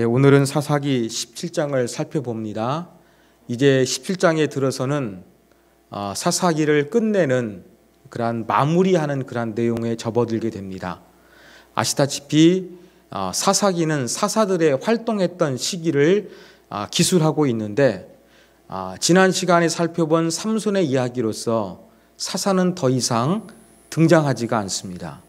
오늘은 사사기 17장을 살펴봅니다. 이제 17장에 들어서는 사사기를 끝내는 그러한 마무리하는 그러한 내용에 접어들게 됩니다. 아시다시피 사사기는 사사들의 활동했던 시기를 기술하고 있는데 지난 시간에 살펴본 삼손의 이야기로서 사사는 더 이상 등장하지가 않습니다.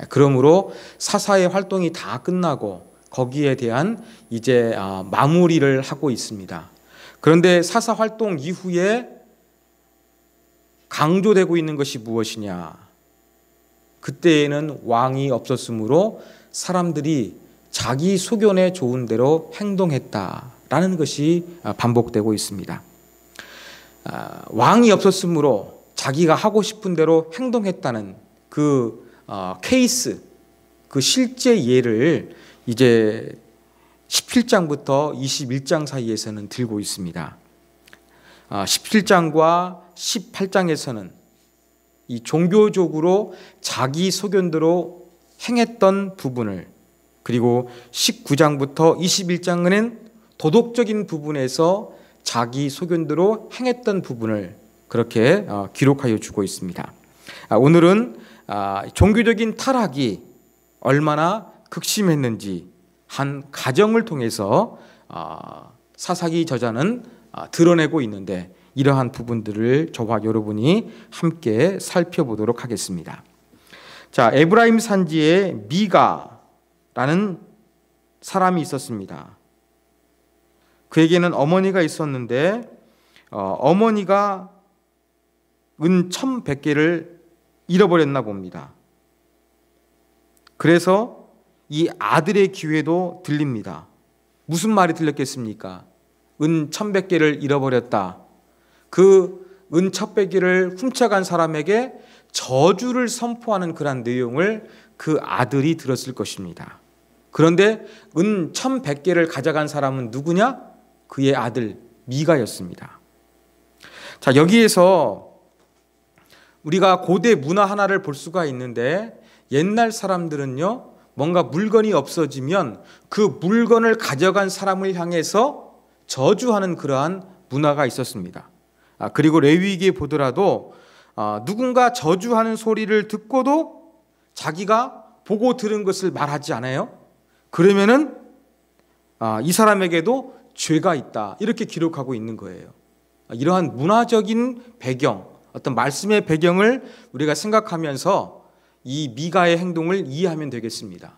그러므로 사사의 활동이 다 끝나고 거기에 대한 이제 마무리를 하고 있습니다. 그런데 사사 활동 이후에 강조되고 있는 것이 무엇이냐? 그때에는 왕이 없었으므로 사람들이 자기 소견에 좋은 대로 행동했다라는 것이 반복되고 있습니다. 왕이 없었으므로 자기가 하고 싶은 대로 행동했다는 그 케이스, 그 실제 예를 이제 17장부터 21장 사이에서는 들고 있습니다. 17장과 18장에서는 이 종교적으로 자기 소견대로 행했던 부분을, 그리고 19장부터 21장은 도덕적인 부분에서 자기 소견대로 행했던 부분을 그렇게 기록하여 주고 있습니다. 오늘은 종교적인 타락이 얼마나 극심했는지 한 가정을 통해서 사사기 저자는 드러내고 있는데, 이러한 부분들을 저와 여러분이 함께 살펴보도록 하겠습니다. 자, 에브라임 산지에 미가라는 사람이 있었습니다. 그에게는 어머니가 있었는데 어머니가 은 1,100개를 잃어버렸나 봅니다. 그래서 이 아들의 귀에도 들립니다. 무슨 말이 들렸겠습니까? 은 1,100개를 잃어버렸다. 그 은 1,100개를 훔쳐간 사람에게 저주를 선포하는 그런 내용을 그 아들이 들었을 것입니다. 그런데 은 1,100개를 가져간 사람은 누구냐? 그의 아들 미가였습니다. 자, 여기에서 우리가 고대 문화 하나를 볼 수가 있는데, 옛날 사람들은요, 뭔가 물건이 없어지면 그 물건을 가져간 사람을 향해서 저주하는 그러한 문화가 있었습니다. 그리고 레위기에 보더라도 누군가 저주하는 소리를 듣고도 자기가 보고 들은 것을 말하지 않아요. 그러면은 이 사람에게도 죄가 있다, 이렇게 기록하고 있는 거예요. 이러한 문화적인 배경, 어떤 말씀의 배경을 우리가 생각하면서 이 미가의 행동을 이해하면 되겠습니다.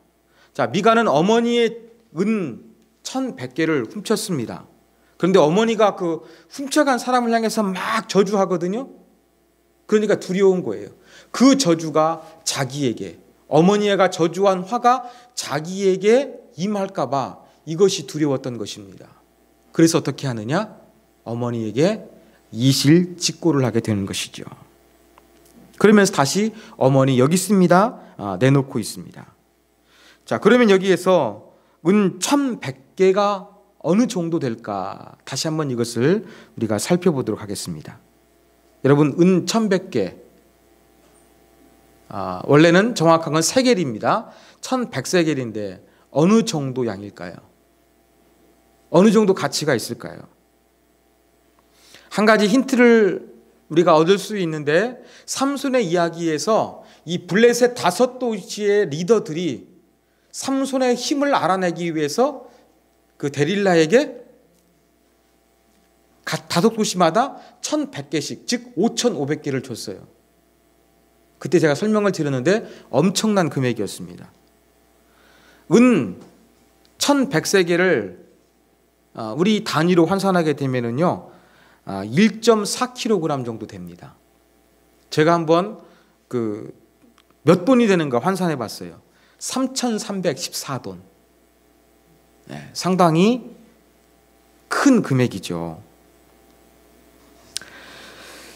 자, 미가는 어머니의 은 1,100개를 훔쳤습니다. 그런데 어머니가 그 훔쳐간 사람을 향해서 막 저주하거든요. 그러니까 두려운 거예요. 그 저주가 자기에게, 어머니가 저주한 화가 자기에게 임할까 봐 이것이 두려웠던 것입니다. 그래서 어떻게 하느냐? 어머니에게 이실직고를 하게 되는 것이죠. 그러면서 다시 어머니 여기 있습니다, 내놓고 있습니다. 자, 그러면 여기에서 은 1,100개가 어느 정도 될까? 다시 한번 이것을 우리가 살펴보도록 하겠습니다. 여러분, 은 1,100개, 원래는 정확한 건 세겔입니다. 1,100세겔인데 어느 정도 양일까요? 어느 정도 가치가 있을까요? 한 가지 힌트를 우리가 얻을 수 있는데, 삼손의 이야기에서 이 블레셋 5도시의 리더들이 삼손의 힘을 알아내기 위해서 그 데릴라에게 각 5도시마다 1,100개씩, 즉 5,500개를 줬어요. 그때 제가 설명을 드렸는데 엄청난 금액이었습니다. 은 1,100세겔을 우리 단위로 환산하게 되면은요, 1.4kg 정도 됩니다. 제가 한번 몇 돈이 되는가 환산해 봤어요. 3,314돈. 상당히 큰 금액이죠.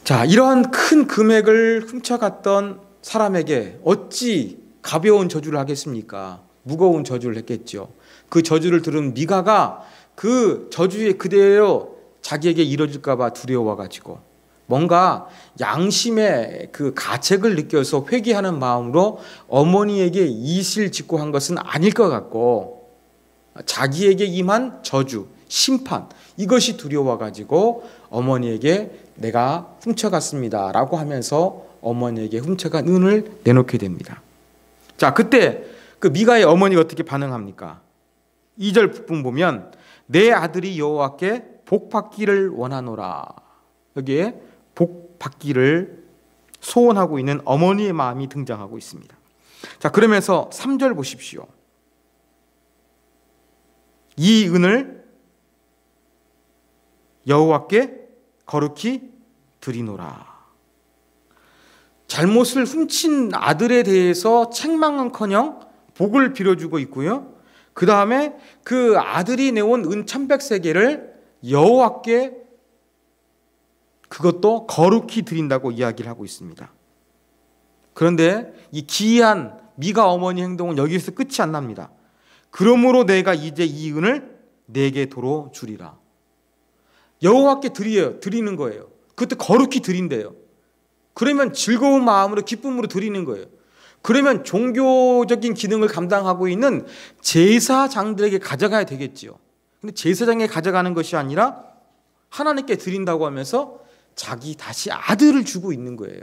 자, 이러한 큰 금액을 훔쳐갔던 사람에게 어찌 가벼운 저주를 하겠습니까? 무거운 저주를 했겠죠. 그 저주를 들은 미가가 그 저주에 그대로 자기에게 이뤄질까 봐 두려워가지고 뭔가 양심의 그 가책을 느껴서 회개하는 마음으로 어머니에게 이실직고한 것은 아닐 것 같고, 자기에게 임한 저주, 심판, 이것이 두려워가지고 어머니에게 내가 훔쳐갔습니다 라고 하면서 어머니에게 훔쳐간 은을 내놓게 됩니다. 자, 그때 그 미가의 어머니가 어떻게 반응합니까? 2절 부분 보면 내 아들이 여호와께 복받기를 원하노라. 여기에 복받기를 소원하고 있는 어머니의 마음이 등장하고 있습니다. 자, 그러면서 3절 보십시오. 이 은을 여호와께 거룩히 드리노라. 잘못을 훔친 아들에 대해서 책망은커녕 복을 빌어주고 있고요. 그 다음에 그 아들이 내온 은 1100세겔을 여호와께 그것도 거룩히 드린다고 이야기를 하고 있습니다. 그런데 이 기이한 미가 어머니 행동은 여기서 끝이 안 납니다. 그러므로 내가 이제 이 은을 내게 도로 주리라. 여호와께 드리는 거예요. 그때 거룩히 드린대요. 그러면 즐거운 마음으로 기쁨으로 드리는 거예요. 그러면 종교적인 기능을 감당하고 있는 제사장들에게 가져가야 되겠지요. 근데 제사장에 가져가는 것이 아니라 하나님께 드린다고 하면서 자기 다시 아들을 주고 있는 거예요.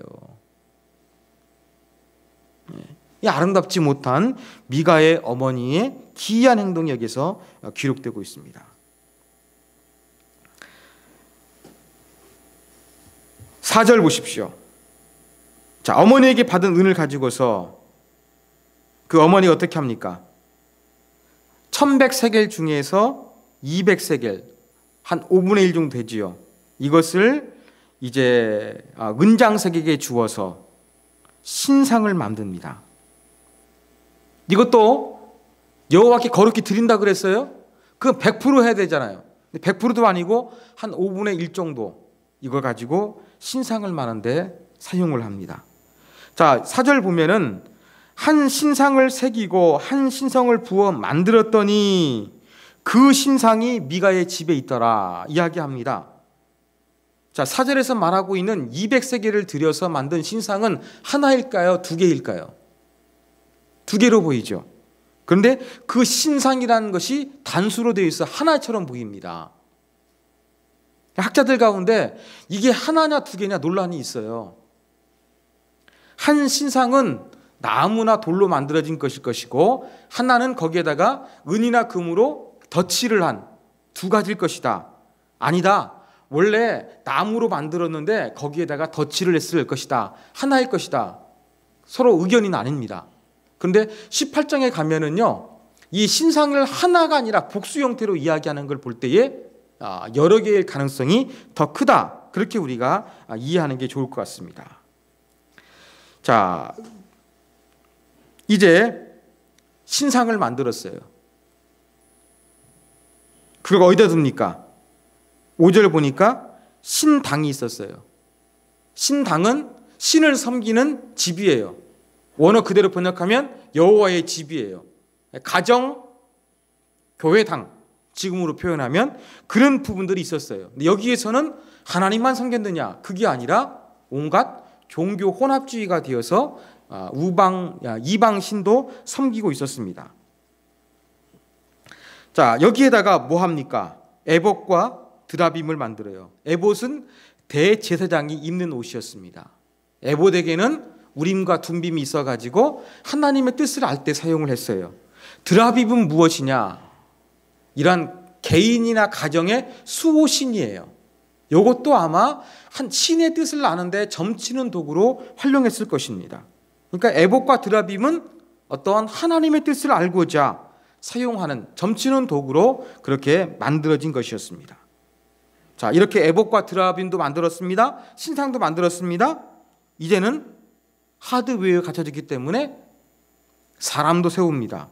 이 아름답지 못한 미가의 어머니의 기이한 행동이 여기서 기록되고 있습니다. 4절 보십시오. 자, 어머니에게 받은 은을 가지고서 그 어머니가 어떻게 합니까? 1100세겔 중에서 200세겔, 한 5분의 1 정도 되지요. 이것을 이제 은장색에게 주어서 신상을 만듭니다. 이것도 여호와께 거룩히 드린다 그랬어요? 그건 100% 해야 되잖아요. 100%도 아니고 한 5분의 1 정도 이걸 가지고 신상을 마는데 사용을 합니다. 자, 4절 보면은 한 신상을 새기고 한 신성을 부어 만들었더니 그 신상이 미가의 집에 있더라 이야기합니다. 자, 4절에서 말하고 있는 200세겔을 들여서 만든 신상은 하나일까요? 두 개일까요? 두 개로 보이죠. 그런데 그 신상이라는 것이 단수로 되어 있어 하나처럼 보입니다. 학자들 가운데 이게 하나냐 두 개냐 논란이 있어요. 한 신상은 나무나 돌로 만들어진 것일 것이고 하나는 거기에다가 은이나 금으로 덧칠을 한 두 가지일 것이다. 아니다. 원래 나무로 만들었는데 거기에다가 덧칠을 했을 것이다. 하나일 것이다. 서로 의견이 나뉩니다. 그런데 18장에 가면은요, 이 신상을 하나가 아니라 복수 형태로 이야기하는 걸 볼 때에 여러 개의 가능성이 더 크다. 그렇게 우리가 이해하는 게 좋을 것 같습니다. 자, 이제 신상을 만들었어요. 그걸 어디다 둡니까? 5절 보니까 신당이 있었어요. 신당은 신을 섬기는 집이에요. 원어 그대로 번역하면 여호와의 집이에요. 가정, 교회당, 지금으로 표현하면 그런 부분들이 있었어요. 근데 여기에서는 하나님만 섬겼느냐? 그게 아니라 온갖 종교 혼합주의가 되어서 이방 신도 섬기고 있었습니다. 자, 여기에다가 뭐 합니까? 에봇과 드라빔을 만들어요. 에봇은 대제사장이 입는 옷이었습니다. 에봇에게는 우림과 둠빔이 있어가지고 하나님의 뜻을 알 때 사용을 했어요. 드라빔은 무엇이냐? 이런 개인이나 가정의 수호신이에요. 이것도 아마 한 신의 뜻을 아는데 점치는 도구로 활용했을 것입니다. 그러니까 에봇과 드라빔은 어떠한 하나님의 뜻을 알고자 사용하는 점치는 도구로 그렇게 만들어진 것이었습니다. 자, 이렇게 에봇과 드라빔도 만들었습니다. 신상도 만들었습니다. 이제는 하드웨어가 갖춰졌기 때문에 사람도 세웁니다.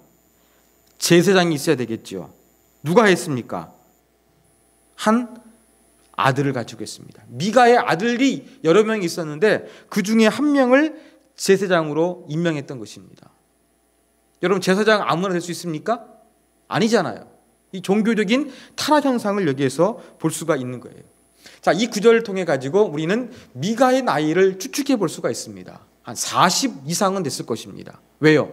제사장이 있어야 되겠죠. 누가 했습니까? 한 아들을 가지고 했습니다. 미가의 아들이 여러 명이 있었는데 그 중에 한 명을 제사장으로 임명했던 것입니다. 여러분, 제사장 아무나 될 수 있습니까? 아니잖아요. 이 종교적인 타락 현상을 여기에서 볼 수가 있는 거예요. 자, 이 구절을 통해 가지고 우리는 미가의 나이를 추측해 볼 수가 있습니다. 한 40 이상은 됐을 것입니다. 왜요?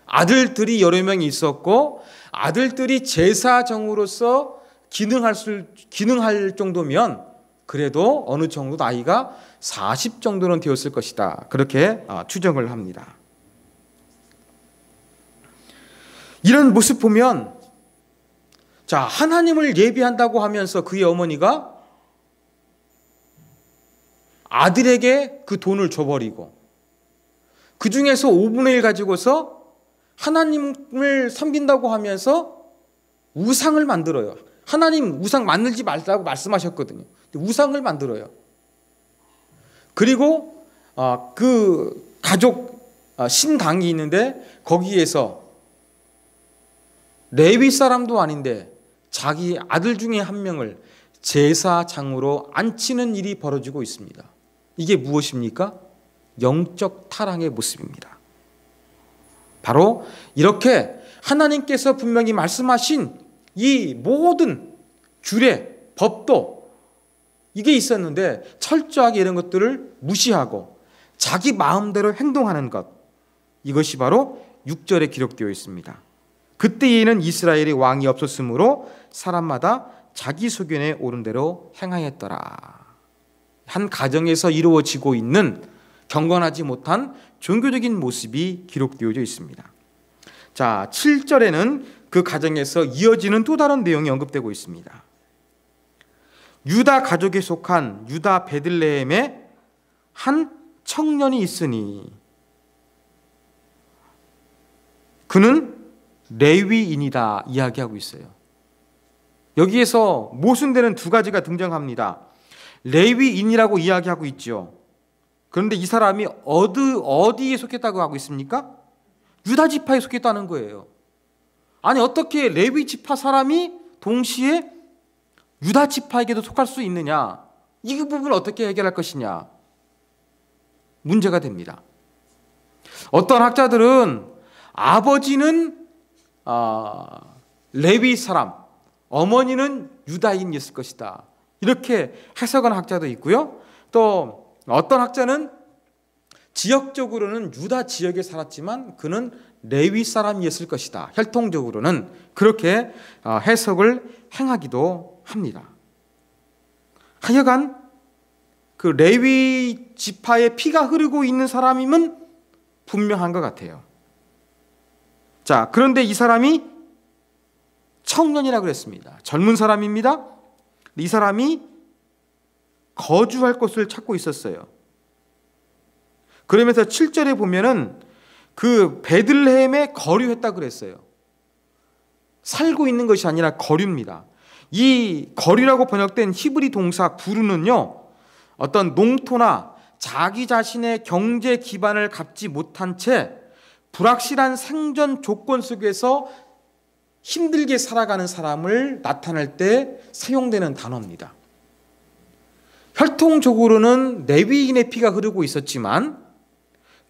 아들들이 여러 명이 있었고 아들들이 제사장으로서 기능할 정도면 그래도 어느 정도 나이가 40 정도는 되었을 것이다. 그렇게 추정을 합니다. 이런 모습 보면 자, 하나님을 예비한다고 하면서 그의 어머니가 아들에게 그 돈을 줘버리고 그 중에서 5분의 1 가지고서 하나님을 섬긴다고 하면서 우상을 만들어요. 하나님 우상 만들지 말라고 말씀하셨거든요. 우상을 만들어요. 그리고 그 가족 신당이 있는데 거기에서 레위 사람도 아닌데 자기 아들 중에 한 명을 제사장으로 앉히는 일이 벌어지고 있습니다. 이게 무엇입니까? 영적 타락의 모습입니다. 바로 이렇게 하나님께서 분명히 말씀하신 이 모든 규례, 법도 이게 있었는데 철저하게 이런 것들을 무시하고 자기 마음대로 행동하는 것, 이것이 바로 6절에 기록되어 있습니다. 그때에는 이스라엘의 왕이 없었으므로 사람마다 자기 소견에 오른 대로 행하였더라. 한 가정에서 이루어지고 있는 경건하지 못한 종교적인 모습이 기록되어져 있습니다. 자, 7절에는 그 가정에서 이어지는 또 다른 내용이 언급되고 있습니다. 유다 가족에 속한 유다 베들레헴에 한 청년이 있으니 그는 레위인이다 이야기하고 있어요. 여기에서 모순되는 두 가지가 등장합니다. 레위인이라고 이야기하고 있죠. 그런데 이 사람이 어디에 속했다고 하고 있습니까? 유다 지파에 속했다는 거예요. 아니 어떻게 레위 지파 사람이 동시에 유다 지파에게도 속할 수 있느냐? 이 부분을 어떻게 해결할 것이냐? 문제가 됩니다. 어떤 학자들은 아버지는 레위 사람, 어머니는 유다인이었을 것이다. 이렇게 해석한 학자도 있고요. 또 어떤 학자는 지역적으로는 유다 지역에 살았지만 그는 레위 사람이었을 것이다. 혈통적으로는 그렇게 해석을 행하기도 합니다. 하여간 그 레위 지파의 피가 흐르고 있는 사람임은 분명한 것 같아요. 자, 그런데 이 사람이 청년이라고 그랬습니다. 젊은 사람입니다. 이 사람이 거주할 곳을 찾고 있었어요. 그러면서 7절에 보면은 그 베들레헴에 거류했다고 그랬어요. 살고 있는 것이 아니라 거류입니다. 이 거류라고 번역된 히브리 동사 구르는요, 어떤 농토나 자기 자신의 경제 기반을 갖지 못한 채 불확실한 생존 조건 속에서 힘들게 살아가는 사람을 나타낼 때 사용되는 단어입니다. 혈통적으로는 레위인의 피가 흐르고 있었지만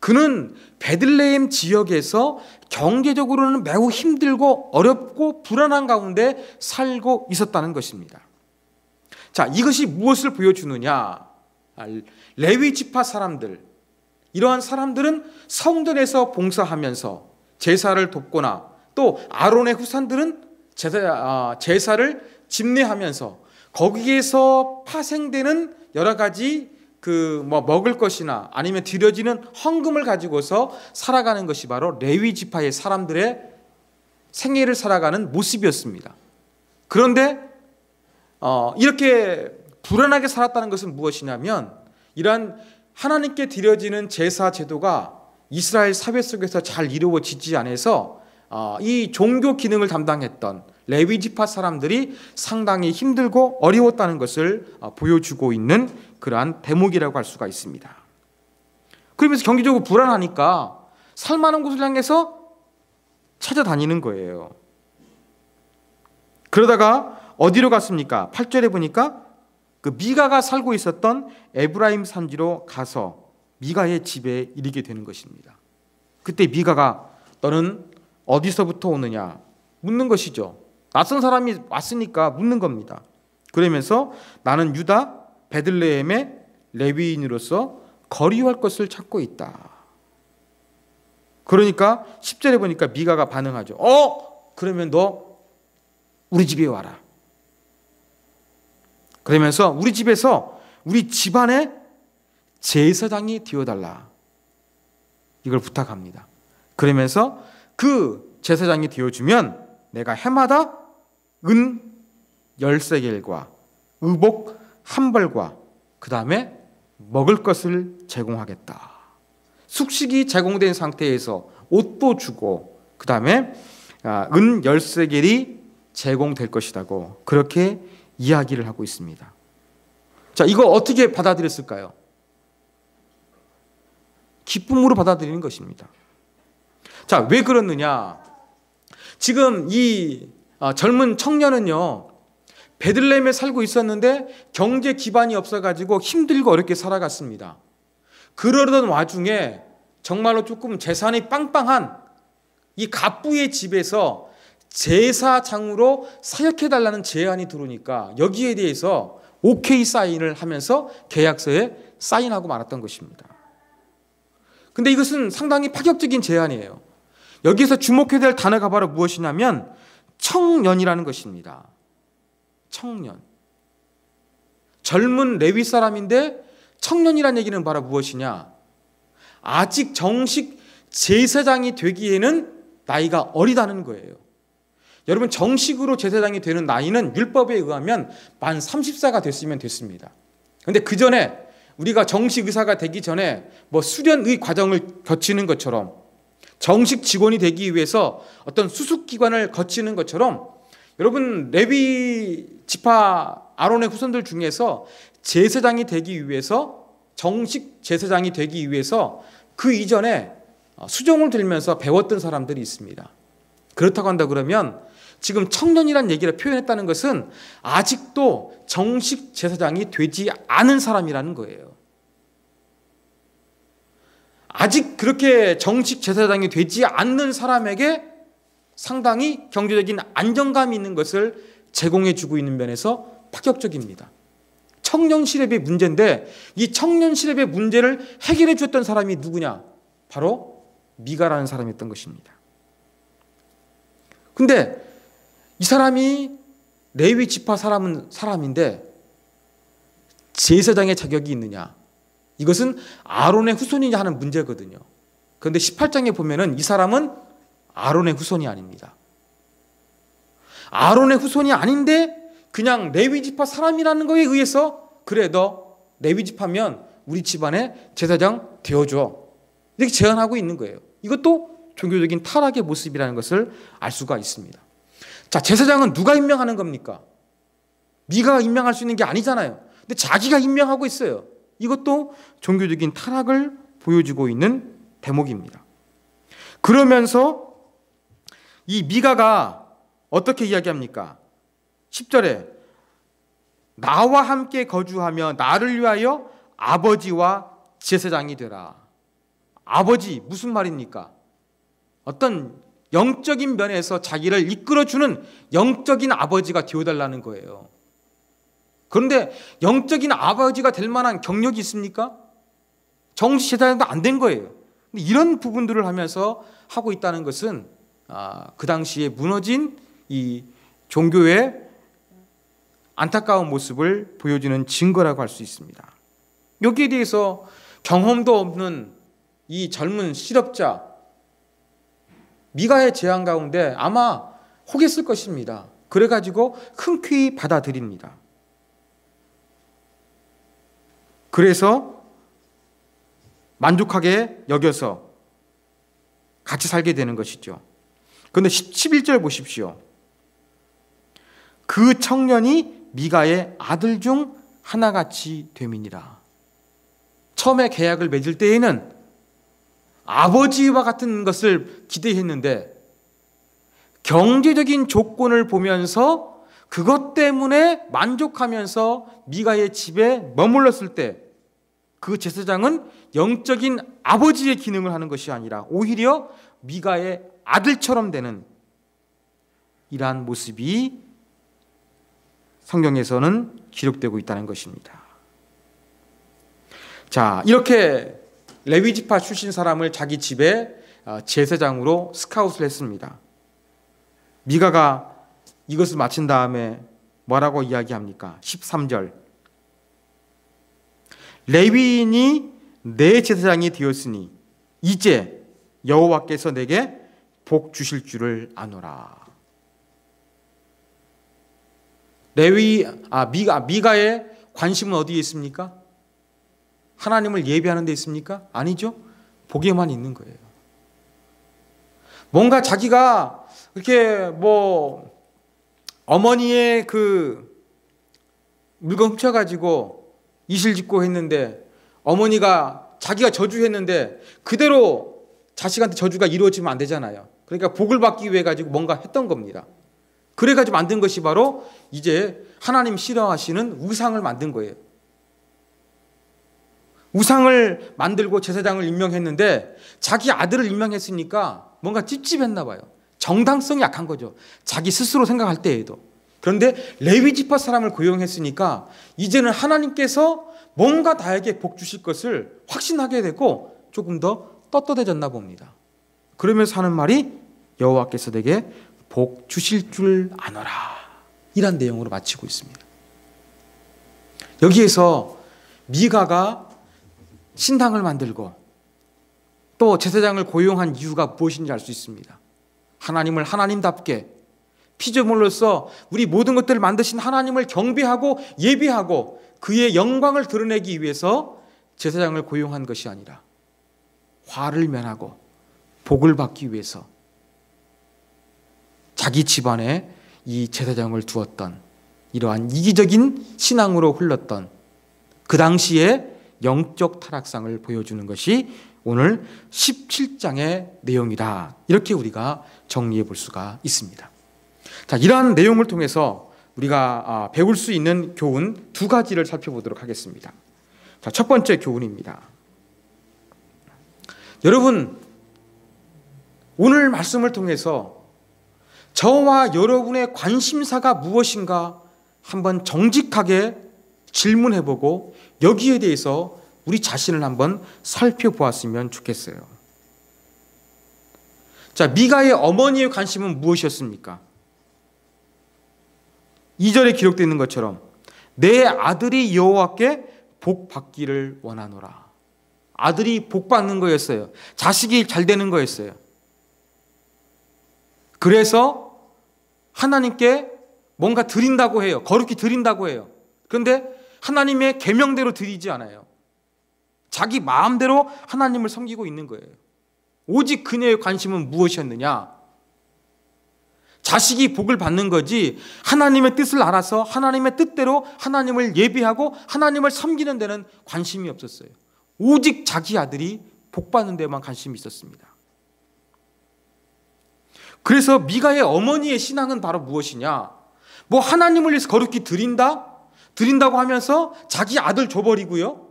그는 베들레헴 지역에서 경제적으로는 매우 힘들고 어렵고 불안한 가운데 살고 있었다는 것입니다. 자, 이것이 무엇을 보여주느냐? 레위 지파 사람들, 이러한 사람들은 성전에서 봉사하면서 제사를 돕거나 또 아론의 후손들은 제사를 집례하면서 거기에서 파생되는 여러 가지 먹을 것이나 아니면 드려지는 헌금을 가지고서 살아가는 것이 바로 레위 지파의 사람들의 생애를 살아가는 모습이었습니다. 그런데 이렇게 불안하게 살았다는 것은 무엇이냐면 이러한 하나님께 드려지는 제사 제도가 이스라엘 사회 속에서 잘 이루어지지 않아서 이 종교 기능을 담당했던 레위 지파 사람들이 상당히 힘들고 어려웠다는 것을 보여주고 있는 그러한 대목이라고 할 수가 있습니다. 그러면서 경제적으로 불안하니까 살만한 곳을 향해서 찾아다니는 거예요. 그러다가 어디로 갔습니까? 8절에 보니까 그 미가가 살고 있었던 에브라임 산지로 가서 미가의 집에 이르게 되는 것입니다. 그때 미가가 너는 어디서부터 오느냐 묻는 것이죠. 낯선 사람이 왔으니까 묻는 겁니다. 그러면서 나는 유다 베들레헴의 레위인으로서 거류할 것을 찾고 있다. 그러니까 10절에 보니까 미가가 반응하죠. 그러면 너 우리 집에 와라. 그러면서 우리 집에서 우리 집안의 제사장이 되어달라. 이걸 부탁합니다. 그러면서 그 제사장이 되어주면 내가 해마다 은 10세겔과 의복 한 벌과 그 다음에 먹을 것을 제공하겠다. 숙식이 제공된 상태에서 옷도 주고 그 다음에 은 10세겔이 제공될 것이라고 그렇게 이야기를 하고 있습니다. 자, 이거 어떻게 받아들였을까요? 기쁨으로 받아들이는 것입니다. 자, 왜 그러느냐? 지금 이 젊은 청년은요, 베들레헴에 살고 있었는데 경제 기반이 없어가지고 힘들고 어렵게 살아갔습니다. 그러던 와중에 정말로 조금 재산이 빵빵한 이 갑부의 집에서 제사장으로 사역해달라는 제안이 들어오니까 여기에 대해서 오케이 사인을 하면서 계약서에 사인하고 말았던 것입니다. 근데 이것은 상당히 파격적인 제안이에요. 여기서 주목해야 될 단어가 바로 무엇이냐면 청년이라는 것입니다. 청년. 젊은 레위 사람인데 청년이라는 얘기는 바로 무엇이냐? 아직 정식 제사장이 되기에는 나이가 어리다는 거예요. 여러분, 정식으로 제사장이 되는 나이는 율법에 의하면 만 30세가 됐으면 됐습니다. 그런데 그 전에 우리가 정식 의사가 되기 전에 뭐 수련의 과정을 거치는 것처럼 정식 직원이 되기 위해서 어떤 수습기관을 거치는 것처럼 여러분, 레위 지파 아론의 후손들 중에서 제사장이 되기 위해서 정식 제사장이 되기 위해서 그 이전에 수종을 들면서 배웠던 사람들이 있습니다. 그렇다고 한다 그러면 지금 청년이라는 얘기를 표현했다는 것은 아직도 정식 제사장이 되지 않은 사람이라는 거예요. 아직 그렇게 정식 제사장이 되지 않는 사람에게 상당히 경제적인 안정감이 있는 것을 제공해 주고 있는 면에서 파격적입니다. 청년 실업의 문제인데 이 청년 실업의 문제를 해결해 주었던 사람이 누구냐? 바로 미가라는 사람이었던 것입니다. 근데 이 사람이 레위 지파 사람인데 제사장의 자격이 있느냐? 이것은 아론의 후손이냐 하는 문제거든요. 그런데 18장에 보면은 이 사람은 아론의 후손이 아닙니다. 아론의 후손이 아닌데 그냥 레위 지파 사람이라는 거에 의해서 그래, 너 레위 지파면 우리 집안에 제사장 되어줘. 이렇게 제안하고 있는 거예요. 이것도 종교적인 타락의 모습이라는 것을 알 수가 있습니다. 자, 제사장은 누가 임명하는 겁니까? 미가가 임명할 수 있는 게 아니잖아요. 근데 자기가 임명하고 있어요. 이것도 종교적인 타락을 보여주고 있는 대목입니다. 그러면서 이 미가가 어떻게 이야기합니까? 10절에 나와 함께 거주하며 나를 위하여 아버지와 제사장이 되라. 아버지, 무슨 말입니까? 어떤 영적인 면에서 자기를 이끌어주는 영적인 아버지가 되어달라는 거예요. 그런데 영적인 아버지가 될 만한 경력이 있습니까? 정식 제사장도 안 된 거예요. 근데 이런 부분들을 하면서 하고 있다는 것은 그 당시에 무너진 이 종교의 안타까운 모습을 보여주는 증거라고 할 수 있습니다. 여기에 대해서 경험도 없는 이 젊은 실업자 미가의 제안 가운데 아마 혹했을 것입니다. 그래가지고 흔쾌히 받아들입니다. 그래서 만족하게 여겨서 같이 살게 되는 것이죠. 그런데 11절 보십시오. 그 청년이 미가의 아들 중 하나같이 됨이니라. 처음에 계약을 맺을 때에는 아버지와 같은 것을 기대했는데 경제적인 조건을 보면서 그것 때문에 만족하면서 미가의 집에 머물렀을 때 그 제사장은 영적인 아버지의 기능을 하는 것이 아니라 오히려 미가의 아들처럼 되는 이러한 모습이 성경에서는 기록되고 있다는 것입니다. 자, 이렇게 레위 지파 출신 사람을 자기 집에 제사장으로 스카웃을 했습니다. 미가가 이것을 마친 다음에 뭐라고 이야기합니까? 13절. 레위인이 내 제사장이 되었으니 이제 여호와께서 내게 복 주실 줄을 아노라. 미가의 관심은 어디에 있습니까? 하나님을 예배하는 데 있습니까? 아니죠. 복에만 있는 거예요. 뭔가 자기가 이렇게 어머니의 그 물건 훔쳐가지고 이실직고 했는데 어머니가 자기가 저주했는데 그대로 자식한테 저주가 이루어지면 안 되잖아요. 그러니까 복을 받기 위해 가지고 뭔가 했던 겁니다. 그래가지고 만든 것이 바로 이제 하나님 싫어하시는 우상을 만든 거예요. 우상을 만들고 제사장을 임명했는데 자기 아들을 임명했으니까 뭔가 찝찝했나 봐요. 정당성이 약한 거죠. 자기 스스로 생각할 때에도. 그런데 레위 지파 사람을 고용했으니까 이제는 하나님께서 뭔가 나에게 복 주실 것을 확신하게 되고 조금 더 떳떳해졌나 봅니다. 그러면서 하는 말이 여호와께서 내게 복 주실 줄 아노라. 이란 내용으로 마치고 있습니다. 여기에서 미가가 신당을 만들고 또 제사장을 고용한 이유가 무엇인지 알 수 있습니다. 하나님을 하나님답게 피조물로서 우리 모든 것들을 만드신 하나님을 경배하고 예배하고 그의 영광을 드러내기 위해서 제사장을 고용한 것이 아니라 화를 면하고 복을 받기 위해서 자기 집안에 이 제사장을 두었던 이러한 이기적인 신앙으로 흘렀던 그 당시에 영적 타락상을 보여주는 것이 오늘 17장의 내용이다. 이렇게 우리가 정리해 볼 수가 있습니다. 자, 이러한 내용을 통해서 우리가 배울 수 있는 교훈 두 가지를 살펴보도록 하겠습니다. 자, 첫 번째 교훈입니다. 여러분, 오늘 말씀을 통해서 저와 여러분의 관심사가 무엇인가 한번 정직하게 질문해보고 여기에 대해서 우리 자신을 한번 살펴보았으면 좋겠어요. 자, 미가의 어머니의 관심은 무엇이었습니까? 2절에 기록되어 있는 것처럼 내 아들이 여호와께 복 받기를 원하노라. 아들이 복 받는 거였어요. 자식이 잘 되는 거였어요. 그래서 하나님께 뭔가 드린다고 해요. 거룩히 드린다고 해요. 그런데 하나님의 계명대로 드리지 않아요. 자기 마음대로 하나님을 섬기고 있는 거예요. 오직 그녀의 관심은 무엇이었느냐? 자식이 복을 받는 거지 하나님의 뜻을 알아서 하나님의 뜻대로 하나님을 예배하고 하나님을 섬기는 데는 관심이 없었어요. 오직 자기 아들이 복 받는 데만 관심이 있었습니다. 그래서 미가의 어머니의 신앙은 바로 무엇이냐? 하나님을 위해서 거룩히 드린다고 하면서 자기 아들 줘버리고요.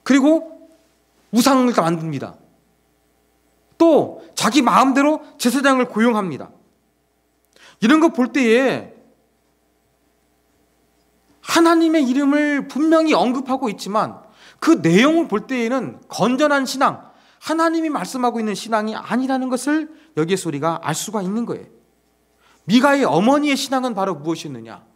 그리고 우상을 만듭니다. 또 자기 마음대로 제사장을 고용합니다. 이런 거 볼 때에 하나님의 이름을 분명히 언급하고 있지만 그 내용을 볼 때에는 건전한 신앙, 하나님이 말씀하고 있는 신앙이 아니라는 것을 여기에서 우리가 알 수가 있는 거예요. 미가의 어머니의 신앙은 바로 무엇이었느냐?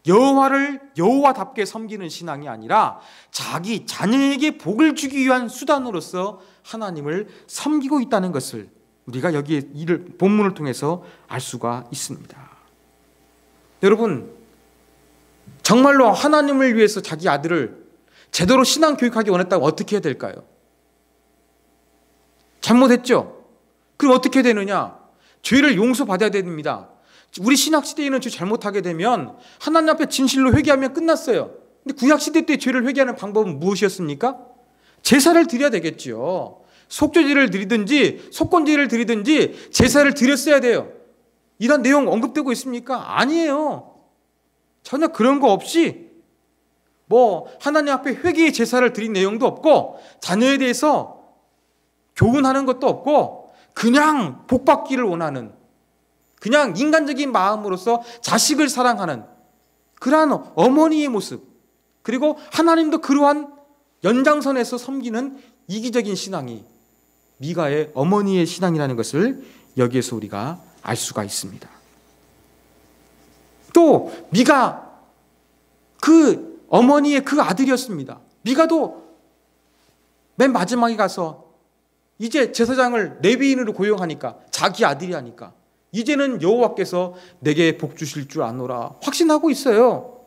여호와를 여호와답게 섬기는 신앙이 아니라 자기 자녀에게 복을 주기 위한 수단으로서 하나님을 섬기고 있다는 것을 우리가 여기에 본문을 통해서 알 수가 있습니다. 여러분, 정말로 하나님을 위해서 자기 아들을 제대로 신앙 교육하기 원했다면 어떻게 해야 될까요? 잘못했죠? 그럼 어떻게 되느냐? 죄를 용서받아야 됩니다. 우리 신학시대에는 죄 잘못하게 되면 하나님 앞에 진실로 회개하면 끝났어요. 근데 구약시대 때 죄를 회개하는 방법은 무엇이었습니까? 제사를 드려야 되겠죠. 속죄제를 드리든지 속건제를 드리든지 제사를 드렸어야 돼요. 이런 내용 언급되고 있습니까? 아니에요. 전혀 그런 거 없이 하나님 앞에 회개의 제사를 드린 내용도 없고 자녀에 대해서 교훈하는 것도 없고 그냥 복 받기를 원하는 그냥 인간적인 마음으로서 자식을 사랑하는 그러한 어머니의 모습, 그리고 하나님도 그러한 연장선에서 섬기는 이기적인 신앙이 미가의 어머니의 신앙이라는 것을 여기에서 우리가 알 수가 있습니다. 또 미가 그 어머니의 그 아들이었습니다. 미가도 맨 마지막에 가서 이제 제사장을 레위인으로 고용하니까, 자기 아들이 하니까 이제는 여호와께서 내게 복 주실 줄 아노라 확신하고 있어요.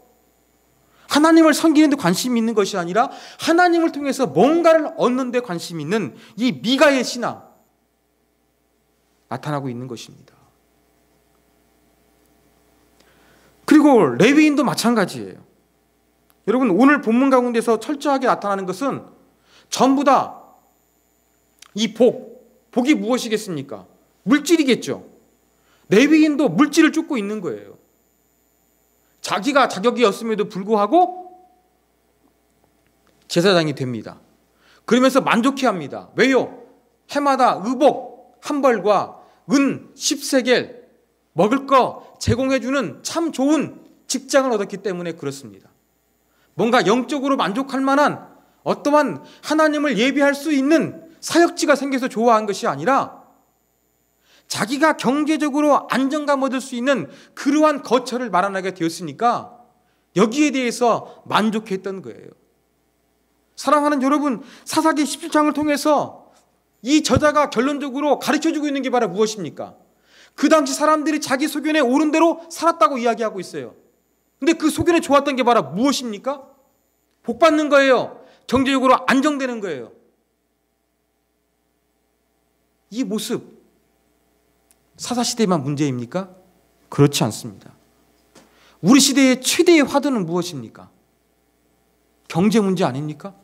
하나님을 섬기는 데 관심이 있는 것이 아니라 하나님을 통해서 뭔가를 얻는 데 관심이 있는 이 미가의 신앙 나타나고 있는 것입니다. 그리고 레위인도 마찬가지예요. 여러분, 오늘 본문 가운데서 철저하게 나타나는 것은 전부 다 이 복이 무엇이겠습니까? 물질이겠죠. 레위인도 물질을 쫓고 있는 거예요. 자기가 자격이 없음에도 불구하고 제사장이 됩니다. 그러면서 만족해합니다. 왜요? 해마다 의복 한 벌과 은 10세겔 먹을 거 제공해주는 참 좋은 직장을 얻었기 때문에 그렇습니다. 뭔가 영적으로 만족할 만한 어떠한 하나님을 예비할 수 있는 사역지가 생겨서 좋아한 것이 아니라 자기가 경제적으로 안정감 얻을 수 있는 그러한 거처를 마련하게 되었으니까 여기에 대해서 만족했던 거예요. 사랑하는 여러분, 사사기 17장을 통해서 이 저자가 결론적으로 가르쳐주고 있는 게 바로 무엇입니까? 그 당시 사람들이 자기 소견에 옳은 대로 살았다고 이야기하고 있어요. 근데 그 소견에 좋았던 게 바로 무엇입니까? 복 받는 거예요. 경제적으로 안정되는 거예요. 이 모습 사사시대만 문제입니까? 그렇지 않습니다. 우리 시대의 최대의 화두는 무엇입니까? 경제 문제 아닙니까?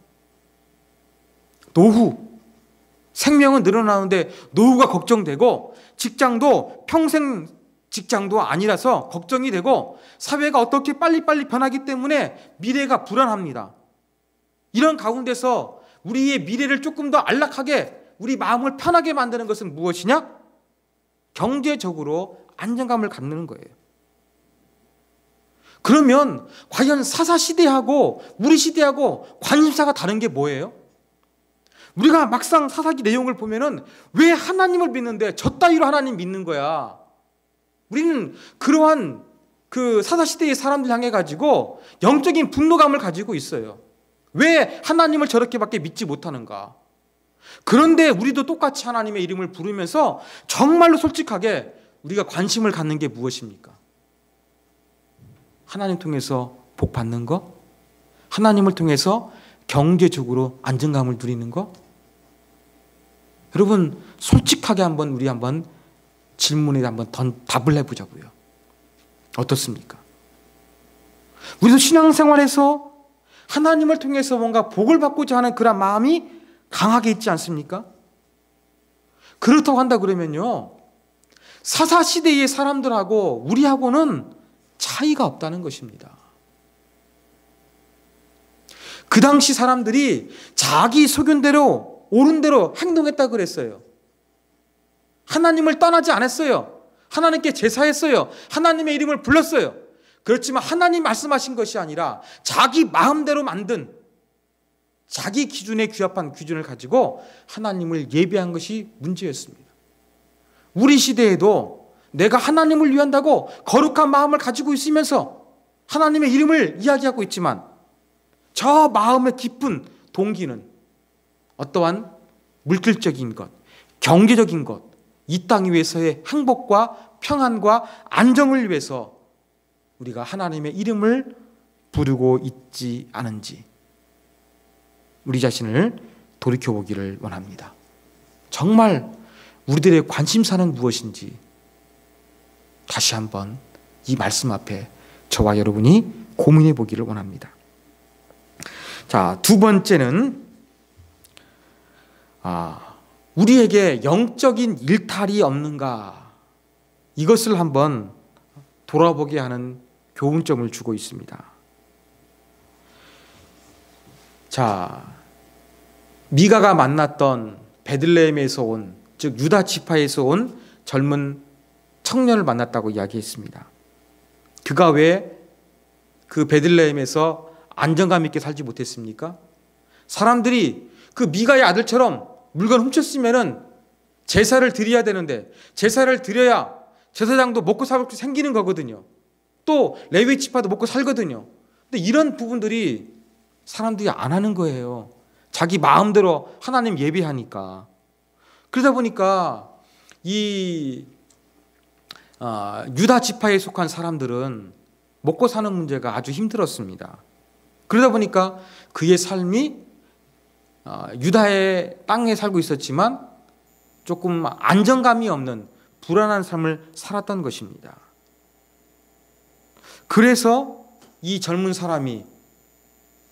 노후, 생명은 늘어나는데 노후가 걱정되고 직장도 평생 직장도 아니라서 걱정이 되고 사회가 어떻게 빨리빨리 변하기 때문에 미래가 불안합니다. 이런 가운데서 우리의 미래를 조금 더 안락하게 우리 마음을 편하게 만드는 것은 무엇이냐? 경제적으로 안정감을 갖는 거예요. 그러면 과연 사사시대하고 우리 시대하고 관심사가 다른 게 뭐예요? 우리가 막상 사사기 내용을 보면은 왜 하나님을 믿는데 저 따위로 하나님 믿는 거야? 우리는 그러한 그 사사시대의 사람들 향해 가지고 영적인 분노감을 가지고 있어요. 왜 하나님을 저렇게밖에 믿지 못하는가? 그런데 우리도 똑같이 하나님의 이름을 부르면서 정말로 솔직하게 우리가 관심을 갖는 게 무엇입니까? 하나님 통해서 복 받는 거? 하나님을 통해서 경제적으로 안정감을 누리는 거? 여러분, 솔직하게 우리 한번 질문에 한번 답을 해보자고요. 어떻습니까? 우리도 신앙생활에서 하나님을 통해서 뭔가 복을 받고자 하는 그런 마음이 강하게 있지 않습니까? 그렇다고 한다 그러면요, 사사시대의 사람들하고 우리하고는 차이가 없다는 것입니다. 그 당시 사람들이 자기 소견대로 옳은 대로 행동했다 그랬어요. 하나님을 떠나지 않았어요. 하나님께 제사했어요. 하나님의 이름을 불렀어요. 그렇지만 하나님 말씀하신 것이 아니라 자기 마음대로 만든 자기 기준에 규합한 기준을 가지고 하나님을 예배한 것이 문제였습니다. 우리 시대에도 내가 하나님을 위한다고 거룩한 마음을 가지고 있으면서 하나님의 이름을 이야기하고 있지만 저 마음의 깊은 동기는 어떠한 물질적인 것, 경제적인 것, 이 땅 위에서의 행복과 평안과 안정을 위해서 우리가 하나님의 이름을 부르고 있지 않은지 우리 자신을 돌이켜보기를 원합니다. 정말 우리들의 관심사는 무엇인지 다시 한번 이 말씀 앞에 저와 여러분이 고민해 보기를 원합니다. 자, 두 번째는 우리에게 영적인 일탈이 없는가, 이것을 한번 돌아보게 하는 교훈점을 주고 있습니다. 자, 미가가 만났던 베들레헴에서 온, 즉 유다 지파에서 온 젊은 청년을 만났다고 이야기했습니다. 그가 왜 그 베들레헴에서 안정감 있게 살지 못했습니까? 사람들이 그 미가의 아들처럼 물건 훔쳤으면은 제사를 드려야 되는데 제사를 드려야 제사장도 먹고 살 수 생기는 거거든요. 또 레위 지파도 먹고 살거든요. 근데 이런 부분들이 사람들이 안 하는 거예요. 자기 마음대로 하나님 예배하니까. 그러다 보니까 이 유다 지파에 속한 사람들은 먹고 사는 문제가 아주 힘들었습니다. 그러다 보니까 그의 삶이 유다의 땅에 살고 있었지만 조금 안정감이 없는 불안한 삶을 살았던 것입니다. 그래서 이 젊은 사람이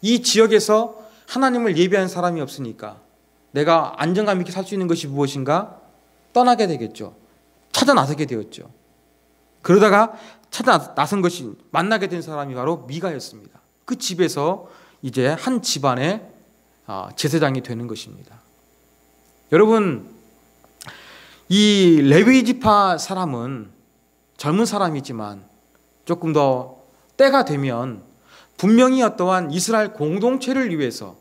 이 지역에서 하나님을 예배한 사람이 없으니까 내가 안정감 있게 살 수 있는 것이 무엇인가 떠나게 되겠죠. 찾아 나서게 되었죠. 그러다가 찾아 나선 것이 만나게 된 사람이 바로 미가였습니다. 그 집에서 이제 한 집안의 제사장이 되는 것입니다. 여러분, 이 레위 지파 사람은 젊은 사람이지만 조금 더 때가 되면 분명히 어떠한 이스라엘 공동체를 위해서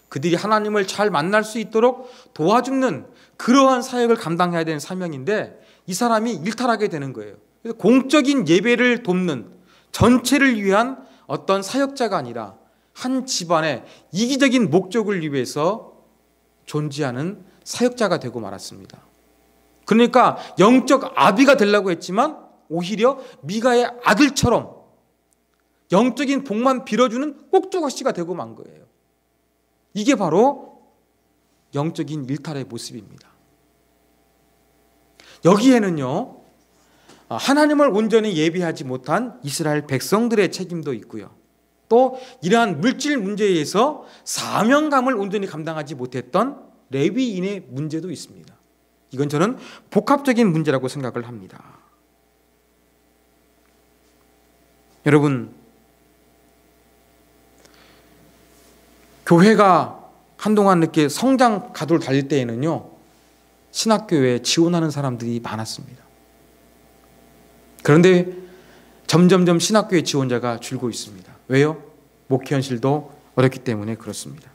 그들이 하나님을 잘 만날 수 있도록 도와주는 그러한 사역을 감당해야 되는 사명인데 이 사람이 일탈하게 되는 거예요. 그래서 공적인 예배를 돕는 전체를 위한 어떤 사역자가 아니라 한 집안의 이기적인 목적을 위해서 존재하는 사역자가 되고 말았습니다. 그러니까 영적 아비가 되려고 했지만 오히려 미가의 아들처럼 영적인 복만 빌어주는 꼭두가시가 되고 만 거예요. 이게 바로 영적인 일탈의 모습입니다. 여기에는요, 하나님을 온전히 예배하지 못한 이스라엘 백성들의 책임도 있고요. 또 이러한 물질 문제에 의해서 사명감을 온전히 감당하지 못했던 레위인의 문제도 있습니다. 이건 저는 복합적인 문제라고 생각을 합니다. 여러분, 교회가 한동안 이렇게 성장 가도를 달릴 때에는요, 신학교에 지원하는 사람들이 많았습니다. 그런데 점점점 신학교의 지원자가 줄고 있습니다. 왜요? 목회 현실도 어렵기 때문에 그렇습니다.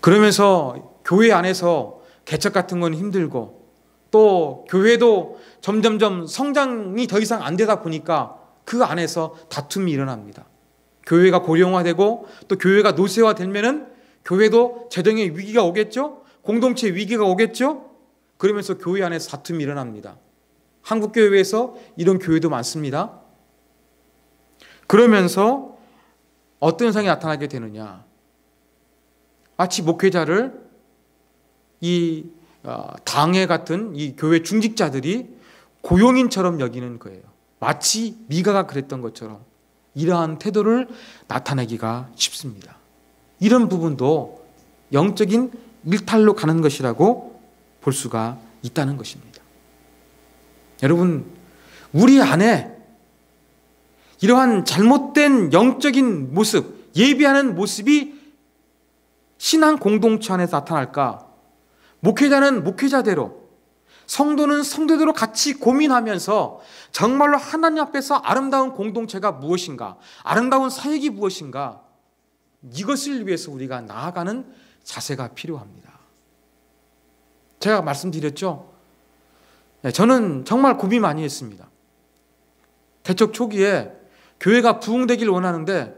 그러면서 교회 안에서 개척 같은 건 힘들고 또 교회도 점점점 성장이 더 이상 안 되다 보니까 그 안에서 다툼이 일어납니다. 교회가 고령화되고 또 교회가 노쇠화되면은 교회도 재정의 위기가 오겠죠? 공동체 위기가 오겠죠? 그러면서 교회 안에서 다툼이 일어납니다. 한국교회에서 이런 교회도 많습니다. 그러면서 어떤 현상이 나타나게 되느냐? 마치 목회자를 이 당회 같은 이 교회 중직자들이 고용인처럼 여기는 거예요. 마치 미가가 그랬던 것처럼 이러한 태도를 나타내기가 쉽습니다. 이런 부분도 영적인 일탈로 가는 것이라고 볼 수가 있다는 것입니다. 여러분, 우리 안에 이러한 잘못된 영적인 모습, 예배하는 모습이 신앙 공동체 안에서 나타날까? 목회자는 목회자대로, 성도는 성도대로 같이 고민하면서 정말로 하나님 앞에서 아름다운 공동체가 무엇인가, 아름다운 사역이 무엇인가, 이것을 위해서 우리가 나아가는 자세가 필요합니다. 제가 말씀드렸죠? 저는 정말 고민 많이 했습니다. 개척 초기에 교회가 부흥되길 원하는데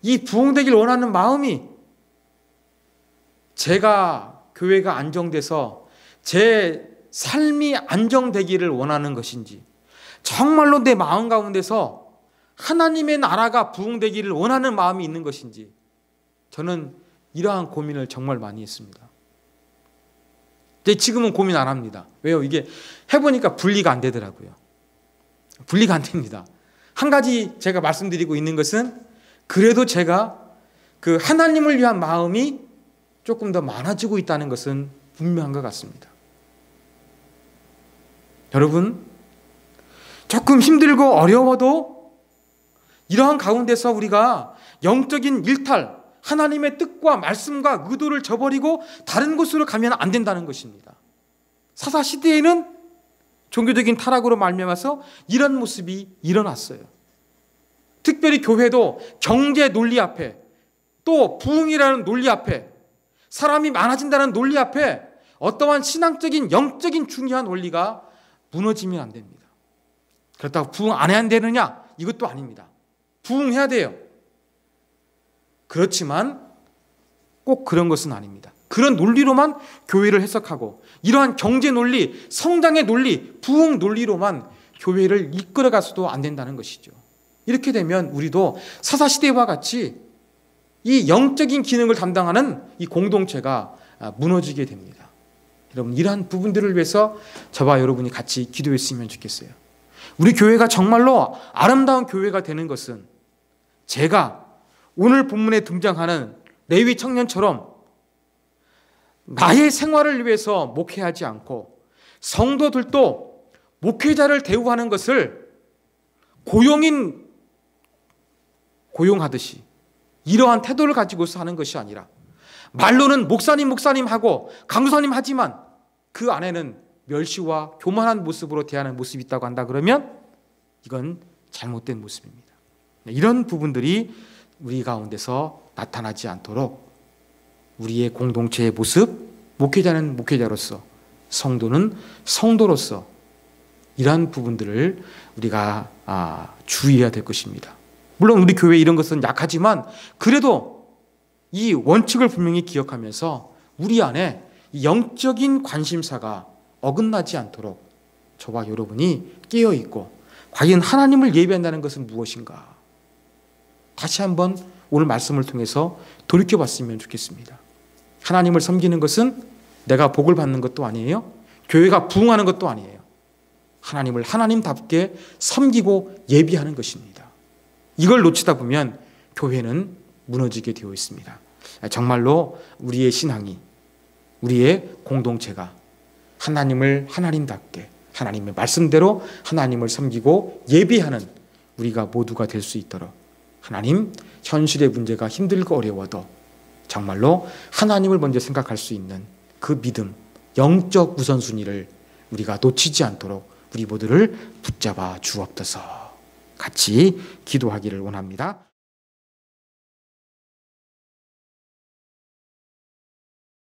이 부흥되길 원하는 마음이 제가 교회가 안정돼서 제 삶이 안정되기를 원하는 것인지 정말로 내 마음 가운데서 하나님의 나라가 부흥되기를 원하는 마음이 있는 것인지 저는 이러한 고민을 정말 많이 했습니다. 지금은 고민 안 합니다. 왜요? 이게 해보니까 분리가 안 되더라고요. 분리가 안 됩니다. 한 가지 제가 말씀드리고 있는 것은 그래도 제가 그 하나님을 위한 마음이 조금 더 많아지고 있다는 것은 분명한 것 같습니다. 여러분, 조금 힘들고 어려워도 이러한 가운데서 우리가 영적인 일탈, 하나님의 뜻과 말씀과 의도를 저버리고 다른 곳으로 가면 안 된다는 것입니다. 사사시대에는 종교적인 타락으로 말미암아서 이런 모습이 일어났어요. 특별히 교회도 경제 논리 앞에 또 부흥이라는 논리 앞에 사람이 많아진다는 논리 앞에 어떠한 신앙적인 영적인 중요한 원리가 무너지면 안 됩니다. 그렇다고 부흥 안 해야 되느냐? 이것도 아닙니다. 부흥해야 돼요. 그렇지만 꼭 그런 것은 아닙니다. 그런 논리로만 교회를 해석하고 이러한 경제 논리, 성장의 논리, 부흥 논리로만 교회를 이끌어가서도 안 된다는 것이죠. 이렇게 되면 우리도 사사시대와 같이 이 영적인 기능을 담당하는 이 공동체가 무너지게 됩니다. 여러분, 이러한 부분들을 위해서 저와 여러분이 같이 기도했으면 좋겠어요. 우리 교회가 정말로 아름다운 교회가 되는 것은 제가 오늘 본문에 등장하는 레위 청년처럼 나의 생활을 위해서 목회하지 않고 성도들도 목회자를 대우하는 것을 고용하듯이 이러한 태도를 가지고서 하는 것이 아니라 말로는 목사님 하고 강도사님 하지만 그 안에는 멸시와 교만한 모습으로 대하는 모습이 있다고 한다 그러면 이건 잘못된 모습입니다. 이런 부분들이 우리 가운데서 나타나지 않도록 우리의 공동체의 모습, 목회자는 목회자로서, 성도는 성도로서 이러한 부분들을 우리가 주의해야 될 것입니다. 물론 우리 교회 이런 것은 약하지만 그래도 이 원칙을 분명히 기억하면서 우리 안에 영적인 관심사가 어긋나지 않도록 저와 여러분이 깨어있고 과연 하나님을 예배한다는 것은 무엇인가? 다시 한번 오늘 말씀을 통해서 돌이켜봤으면 좋겠습니다. 하나님을 섬기는 것은 내가 복을 받는 것도 아니에요. 교회가 부흥하는 것도 아니에요. 하나님을 하나님답게 섬기고 예비하는 것입니다. 이걸 놓치다 보면 교회는 무너지게 되어 있습니다. 정말로 우리의 신앙이, 우리의 공동체가 하나님을 하나님답게 하나님의 말씀대로 하나님을 섬기고 예비하는 우리가 모두가 될 수 있도록 하나님, 현실의 문제가 힘들고 어려워도 정말로 하나님을 먼저 생각할 수 있는 그 믿음, 영적 우선순위를 우리가 놓치지 않도록 우리 모두를 붙잡아 주옵소서. 같이 기도하기를 원합니다.